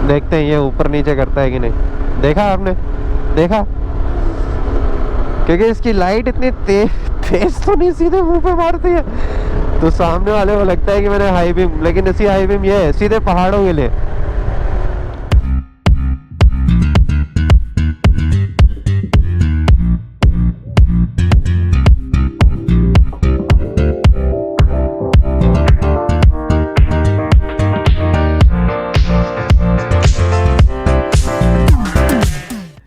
देखते हैं ये ऊपर नीचे करता है कि नहीं। देखा आपने, देखा, क्योंकि इसकी लाइट इतनी तेज तो नहीं सीधे मुंह पे मारती है, तो सामने वाले को लगता है कि मैंने हाई बीम, लेकिन इसी हाई बीम ये है सीधे पहाड़ों के लिए।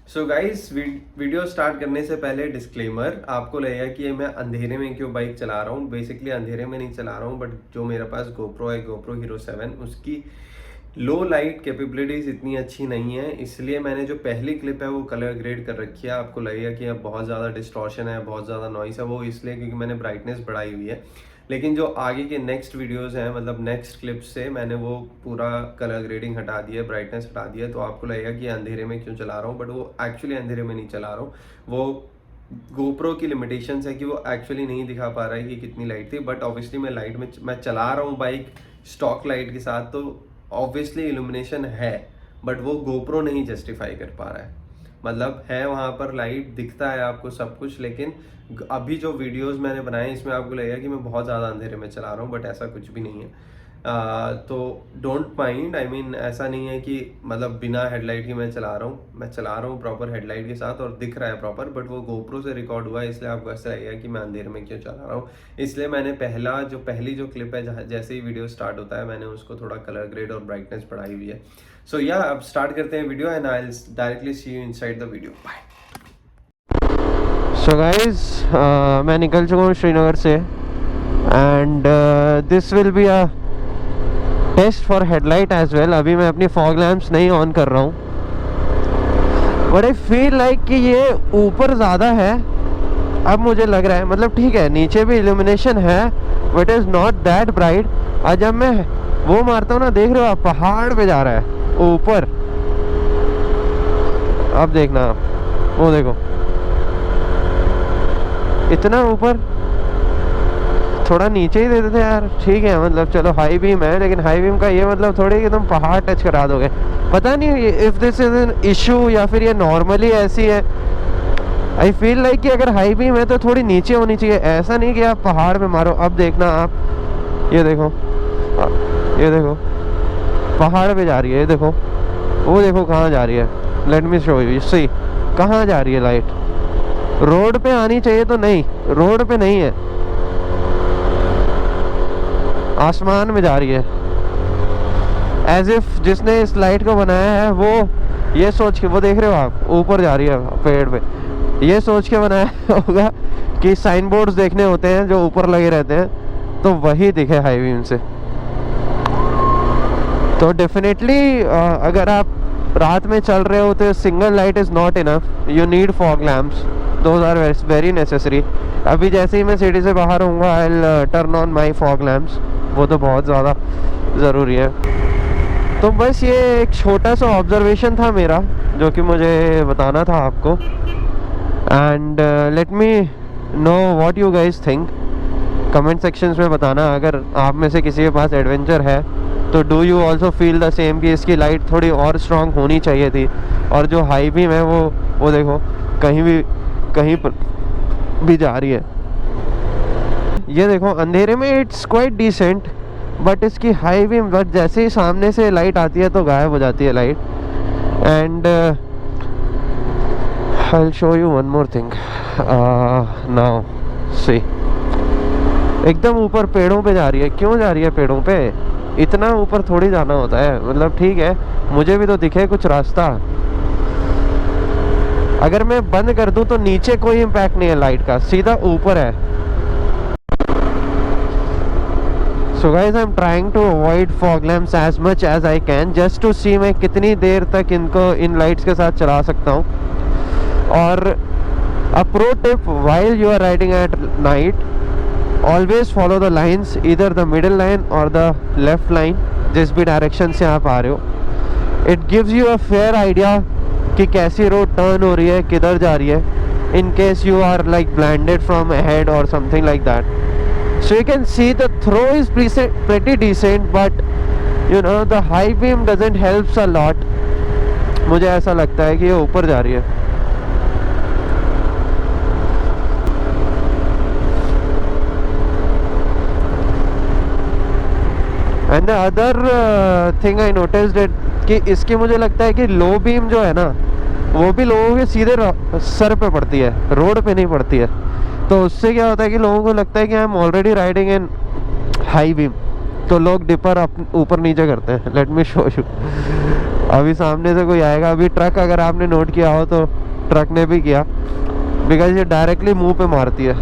सो गाइस, वीडियो स्टार्ट करने से पहले डिस्क्लेमर, आपको लगेगा कि मैं अंधेरे में क्यों बाइक चला रहा हूँ। बेसिकली अंधेरे में नहीं चला रहा हूँ, बट जो मेरे पास गोप्रो है, गोप्रो हीरो 7, उसकी लो लाइट कैपेबिलिटीज इतनी अच्छी नहीं है, इसलिए मैंने जो पहली क्लिप है वो कलर ग्रेड कर रखी है। आपको लगेगा कि अब बहुत ज़्यादा डिस्टॉर्शन है, बहुत ज़्यादा नॉइस है, वो इसलिए क्योंकि मैंने ब्राइटनेस बढ़ाई हुई है। लेकिन जो आगे के नेक्स्ट वीडियोस हैं, मतलब नेक्स्ट क्लिप्स से मैंने वो पूरा कलर ग्रेडिंग हटा दिया, ब्राइटनेस हटा दिया, तो आपको लगेगा कि अंधेरे में क्यों चला रहा हूँ, बट वो एक्चुअली अंधेरे में नहीं चला रहा हूँ। वो गोप्रो की लिमिटेशंस है कि वो एक्चुअली नहीं दिखा पा रहा है कि कितनी लाइट थी, बट ऑब्वियसली मैं लाइट में मैं चला रहा हूँ बाइक स्टॉक लाइट के साथ, तो ऑब्वियसली इल्यूमिनेशन है, बट वो गोप्रो नहीं जस्टिफाई कर पा रहा है। मतलब है वहाँ पर लाइट दिखता है आपको सब कुछ, लेकिन अभी जो वीडियोस मैंने बनाए इसमें आपको लगेगा कि मैं बहुत ज़्यादा अंधेरे में चला रहा हूँ, बट ऐसा कुछ भी नहीं है। तो डोंट माइंड, आई मीन ऐसा नहीं है कि मतलब बिना हेडलाइट के मैं चला रहा हूँ, मैं चला रहा हूँ प्रॉपर हेडलाइट के साथ और दिख रहा है प्रॉपर, बट वो गोप्रो से रिकॉर्ड हुआ है, इसलिए आपको ऐसा लगेगा कि मैं अंधेरे में क्यों चला रहा हूँ। इसलिए मैंने पहली जो क्लिप है, जहाँ जैसे ही वीडियो स्टार्ट होता है, मैंने उसको थोड़ा कलर ग्रेड और ब्राइटनेस बढ़ाई हुई है। सो या अब स्टार्ट करते हैं video, and I will directly see you inside the video. Bye. So guys, मैं निकल चुका हूँ श्रीनगर से, and this will be a test for headlight as well. अभी मैं अपनी फॉग लैम्प्स नहीं ऑन कर रहा हूँ, बट आई फील लाइक कि ये ऊपर ज़्यादा है। अब मुझे लग रहा है, मतलब ठीक है नीचे भी इल्यूमिनेशन है, but is not that bright. और जब मैं वो मारता हूँ ना, देख रहे हो आप, पहाड़ पे जा रहा है ऊपर। अब देखना आप, वो देखो इतना ऊपर, थोड़ा नीचे ही दे देते यार, ठीक है। मतलब चलो हाई बीम है, लेकिन हाई बीम का ये मतलब थोड़ी कि तुम पहाड़ टच करा दोगे। पता नहीं if this is an issue या फिर ये नॉर्मली ऐसी है। आई फील लाइक कि अगर हाई बीम है तो थोड़ी नीचे होनी चाहिए, ऐसा नहीं कि आप पहाड़ पे मारो। अब देखना आप, ये देखो, ये देखो पहाड़ पे जा रही है, ये देखो, वो देखो कहाँ जा रही है। लेट मी शो यू, सी कहाँ जा रही है लाइट। रोड पे आनी चाहिए तो नहीं, रोड पे नहीं है, आसमान में जा रही है। एज इफ जिसने इस लाइट को बनाया है वो ये सोच के, वो देख रहे हो आप ऊपर जा रही है पेड़ पे, ये सोच के बनाया होगा कि साइन बोर्ड्स देखने होते हैं जो ऊपर लगे रहते हैं, तो वही दिखे हाई बीम से। तो डेफिनेटली अगर आप रात में चल रहे हो तो single light is not enough, you need fog lamps, those are very necessary. अभी जैसे ही मैं सिटी से बाहर होऊंगा, I will turn on my fog lamps, वो तो बहुत ज़्यादा ज़रूरी है। तो बस ये एक छोटा सा ऑब्जर्वेशन था मेरा, जो कि मुझे बताना था आपको। And let me know what you guys think, comment sections में बताना। अगर आप में से किसी के पास एडवेंचर है तो do you also feel the same कि इसकी लाइट थोड़ी और स्ट्रॉन्ग होनी चाहिए थी। और जो हाई बीम है वो देखो कहीं पर भी जा रही है। ये देखो अंधेरे में इट्स क्वाइट डिसेंट, बट इसकी हाई बीम, बट जैसे ही सामने से लाइट आती है तो गायब हो जाती है light. And I will show you one more thing now, see एकदम ऊपर पेड़ों पे जा रही है। क्यों जा रही है पेड़ों पे? इतना ऊपर थोड़ी जाना होता है। मतलब ठीक है, मुझे भी तो दिखे कुछ रास्ता। अगर मैं बंद कर दूं तो नीचे कोई इम्पैक्ट नहीं है लाइट का, सीधा ऊपर है। So guys, I am trying to avoid fog lamps as much as I can, just to see मैं कितनी देर तक इनको इन लाइट्स के साथ चला सकता हूँ। और a pro tip, while you are riding at night, always follow the lines, इधर द मिडिल लाइन और द लेफ्ट लाइन, जिस भी डायरेक्शन से आप आ रहे हो। It gives you a fair idea कि कैसी रोड टर्न हो रही है, किधर जा रही है, in case you are like blinded from ahead or something like that. So you can see the throw is pretty decent, but you know the high beam doesn't helps a lot. मुझे ऐसा लगता है कि ये ऊपर जा रही है। And the other thing I noticed it कि इसकी मुझे लगता है कि लो बीम जो है ना वो भी लोगों के सीधे सर पे पड़ती है, रोड पे नहीं पड़ती है। तो उससे क्या होता है कि लोगों को लगता है कि I am already riding in high beam, तो लोग डिपर ऊपर नीचे करते हैं। Let me show you. अभी सामने से कोई आएगा, अभी ट्रक, अगर आपने नोट किया हो तो ट्रक ने भी किया, बिकॉज ये डायरेक्टली मुंह पे मारती है।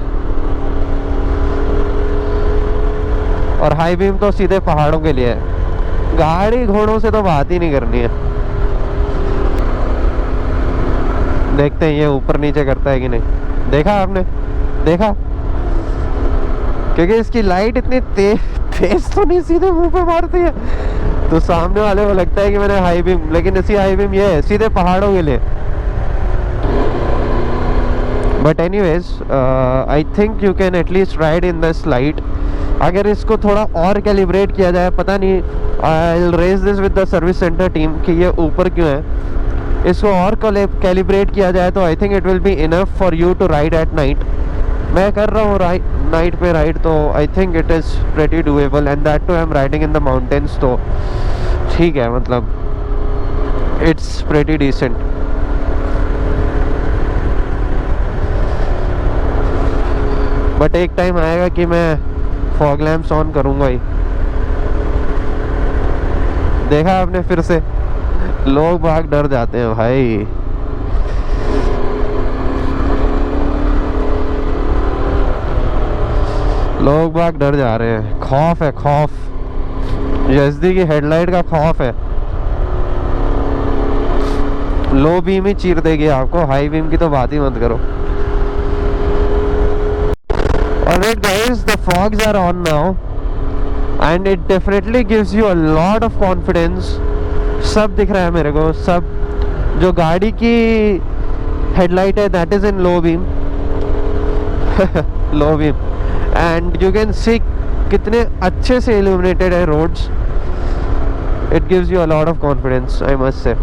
और हाई बीम तो सीधे पहाड़ों के लिए है, गाड़ी घोड़ों से तो बात ही नहीं करनी है। देखते हैं ये ऊपर नीचे करता है कि नहीं। देखा आपने, देखा, क्योंकि इसकी लाइट इतनी तेज तो नहीं सीधे मुंह पे मारती है, तो सामने वाले को लगता है कि मैंने हाई बीम, लेकिन इसी हाई बीम ये है सीधे पहाड़ों के लिए। But anyways I think you can at least ride in this light. अगर इसको थोड़ा और कैलिब्रेट किया जाए, पता नहीं, I will raise this with the service centre team कि ये ऊपर क्यों है। इसको और कैलिब्रेट किया जाए तो I think it will be enough for you to ride at night. मैं कर रहा हूँ नाइट पे राइड, तो I think it is pretty doable, and that too I am riding in the mountains, तो ठीक है, मतलब इट्स प्रेटी डिसेंट। बट एक टाइम आएगा कि मैं फॉग लैम्प्स ऑन करूंगा ही। देखा आपने, फिर से लोग भाग डर जाते हैं भाई। लोग भाग डर जा रहे हैं, खौफ है, खौफ। यजदी की हेडलाइट का खौफ है। लो बीम ही चीर देगी आपको, हाई बीम की तो बात ही मत करो। Alright guys, the fogs are on now and it definitely gives you a lot of confidence. सब दिख रहा है मेरे को, सब। जो गाड़ी की हेडलाइट है that is in low beam low beam, and you can see कितने अच्छे से illuminated है roads. It gives you a lot of confidence, I must say.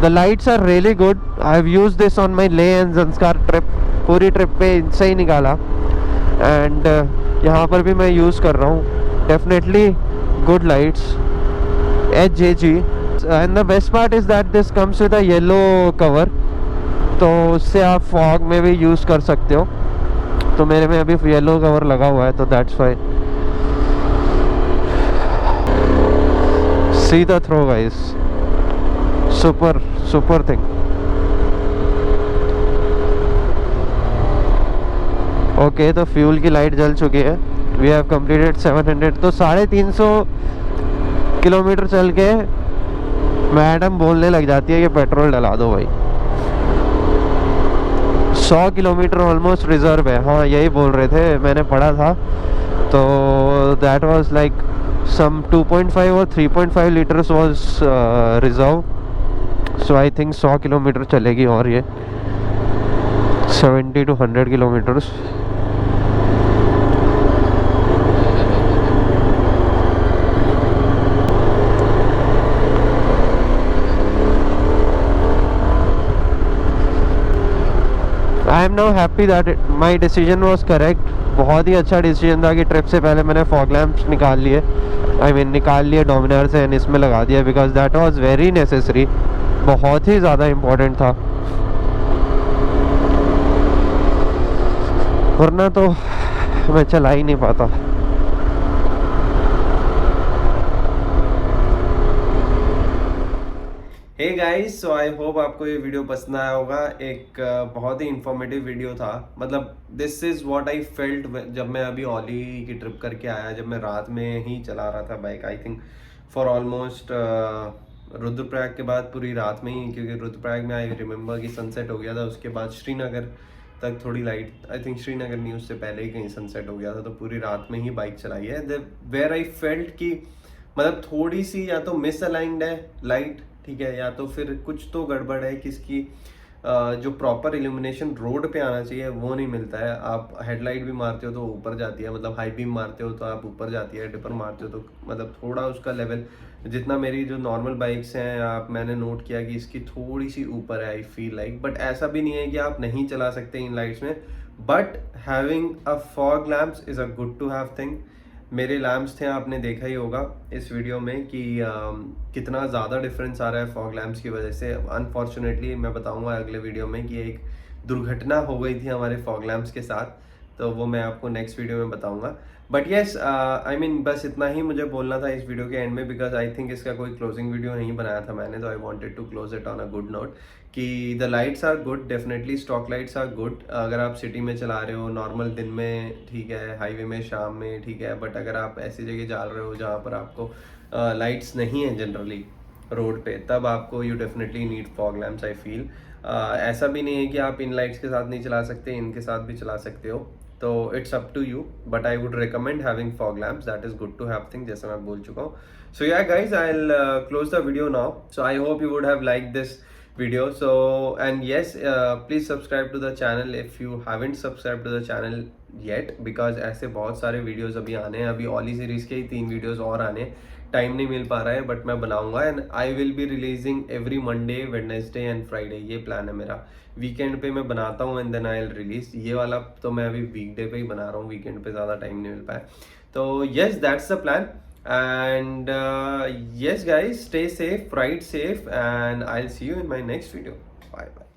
The lights are really good. I've used this on my Leh and Zanskar trip. पूरी trip पे इनसे ही निकाला, and यहाँ पर भी मैं यूज़ कर रहा हूँ। Definitely good lights, HJG, and the best part is that this comes with a yellow cover, तो उससे आप फॉग में भी यूज़ कर सकते हो। तो मेरे में अभी येलो कवर लगा हुआ है, तो that's why. See the throw guys, super super thing. Okay, तो फ्यूल की लाइट जल चुकी है। वी हैव कंप्लीटेड 700, तो 350 किलोमीटर चल के मैडम बोलने लग जाती है कि पेट्रोल डला दो भाई। 100 किलोमीटर ऑलमोस्ट रिजर्व है, हाँ यही बोल रहे थे, मैंने पढ़ा था। तो दैट वाज लाइक सम 2.5 और 3.5 litres was reserve. So I think 100 kilometre चलेगी, और ये 70 to 100 kilometres. I am now happy that my decision was correct. बहुत ही अच्छा डिसीजन था कि ट्रिप से पहले मैंने फॉग लैम्प्स निकाल लिए, निकाल लिए डोमिनार से, एंड इसमें लगा दिया, because that was very necessary. बहुत ही ज़्यादा इम्पोर्टेंट था, वरना तो मैं चला ही नहीं पाता। Hey guys, so I hope आपको ये वीडियो पसंद आया होगा। एक बहुत ही इंफॉर्मेटिव वीडियो था। मतलब this is what I felt जब मैं अभी ओली की ट्रिप करके आया, जब मैं रात में ही चला रहा था bike, I think for almost Rudraprayag के बाद पूरी रात में ही, क्योंकि रुद्रप्रयाग में आई रिमेंबर कि सनसेट हो गया था। उसके बाद श्रीनगर तक थोड़ी लाइट, आई थिंक श्रीनगर नहीं, उससे पहले ही कहीं सनसेट हो गया था। तो पूरी रात में ही बाइक चलाई है, वेयर आई फेल्ट कि मतलब थोड़ी सी या तो मिस अलाइंड है लाइट, ठीक है, या तो फिर कुछ तो गड़बड़ है कि इसकी जो प्रॉपर इल्यूमिनेशन रोड पे आना चाहिए वो नहीं मिलता है। आप हेडलाइट भी मारते हो तो ऊपर जाती है, मतलब हाई बीम मारते हो तो आप ऊपर जाती है, डिपर मारते हो तो मतलब थोड़ा उसका लेवल जितना मेरी जो नॉर्मल बाइक्स हैं आप मैंने नोट किया कि इसकी थोड़ी सी ऊपर है आई फील लाइक। बट ऐसा भी नहीं है कि आप नहीं चला सकते इन लाइट्स में, but having a fog lamps is a good to have thing. मेरे लैम्प्स थे, आपने देखा ही होगा इस वीडियो में कि कितना ज़्यादा डिफरेंस आ रहा है फॉग लैम्प्स की वजह से। अनफॉर्चुनेटली मैं बताऊंगा अगले वीडियो में कि एक दुर्घटना हो गई थी हमारे फॉग लैम्प्स के साथ, तो वो मैं आपको नेक्स्ट वीडियो में बताऊंगा। बट येस आई मीन बस इतना ही मुझे बोलना था इस वीडियो के एंड में, बिकॉज आई थिंक इसका कोई क्लोजिंग वीडियो नहीं बनाया था मैंने, तो I wanted to close it on a good note कि the lights are good, definitely stock lights are good. अगर आप सिटी में चला रहे हो नॉर्मल दिन में ठीक है, हाईवे में शाम में ठीक है, बट अगर आप ऐसी जगह जा रहे हो जहाँ पर आपको लाइट्स नहीं है जनरली रोड पे, तब आपको you definitely need fog lamps I feel. ऐसा भी नहीं है कि आप इन लाइट्स के साथ नहीं चला सकते, इनके साथ भी चला सकते हो, तो it's up to you, but I would recommend having fog lamps, that is good to have thing, जैसे मैं बोल चुका हूँ। So yeah guys I will close the video now, so I hope you would have like this video. So and yes, please subscribe to the channel if you haven't subscribed to the channel yet, because ऐसे बहुत सारे videos अभी आने हैं, अभी ऑली series के ही 3 videos और आने, टाइम नहीं मिल पा रहा है बट मैं बनाऊंगा। And I will be releasing every Monday, Wednesday and Friday, ये प्लान है मेरा। वीकेंड पे मैं बनाता हूँ and then I will release. ये वाला तो मैं अभी वीकडे पे ही बना रहा हूँ, वीकेंड पे ज़्यादा टाइम नहीं मिल पाया। तो yes, that's the plan. And yes guys, stay safe, ride safe, and I'll see you in my next video. Bye bye.